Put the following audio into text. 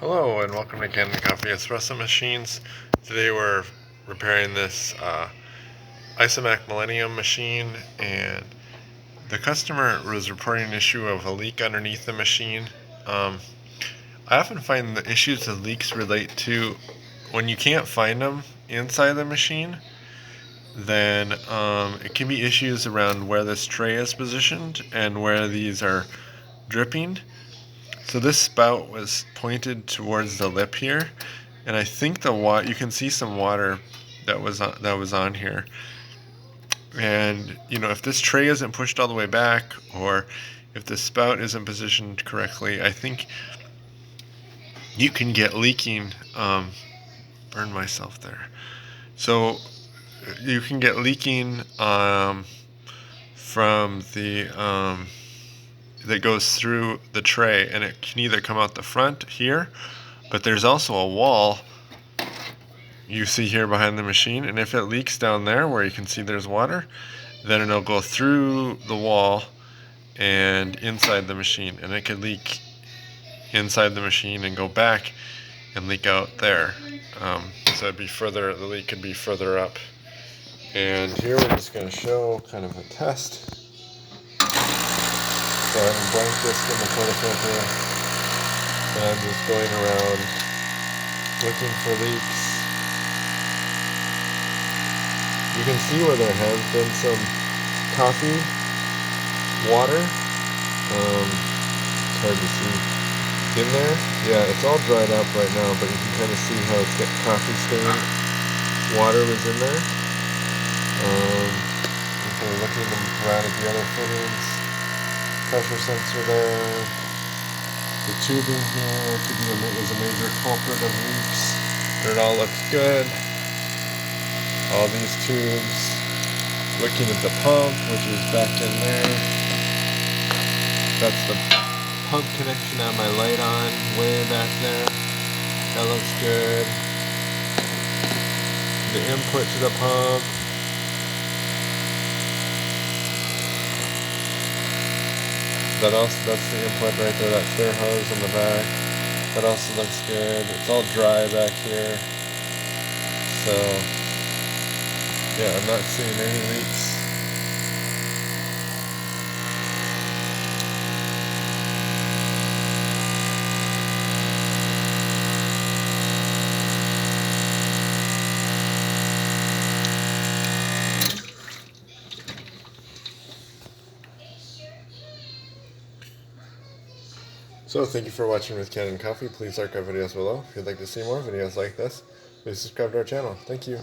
Hello and welcome to Kanen Coffee Espresso machines. Today we're repairing this Isomac Millenium machine, and the customer was reporting an issue of a leak underneath the machine. I often find the issues of leaks relate to when you can't find them inside the machine, then it can be issues around where this tray is positioned and where these are dripping. So this spout was pointed towards the lip here, and I think you can see some water that was on here. And if this tray isn't pushed all the way back, or if the spout isn't positioned correctly, I think you can get leaking. Burn myself there. So you can get leaking from the that goes through the tray, and it can either come out the front here, but there's also a wall you see here behind the machine, and if it leaks down there where you can see there's water, then it'll go through the wall and inside the machine, and it could leak inside the machine and go back and leak out there. So it'd be further, the leak could be further up. And here we're just going to show kind of a test. So I have a blank disc in the portafilter, and I'm just going around looking for leaks. You can see where there has been some coffee water. It's hard to see in there. Yeah, it's all dried up right now, but you can kind of see how it's got coffee stain. Water was in there. So we're looking around at the other fittings. Pressure sensor there. The tubing here is a major culprit of leaks. But it all looks good. All these tubes. Looking at the pump, which is back in there. That's the pump connection on my light on, way back there. That looks good. The input to the pump. That's the input right there, that clear hose in the back. That also looks good. It's all dry back here. So, yeah, I'm not seeing any leaks. So thank you for watching with Kanen Coffee. Please like our videos below. If you'd like to see more videos like this, please subscribe to our channel. Thank you.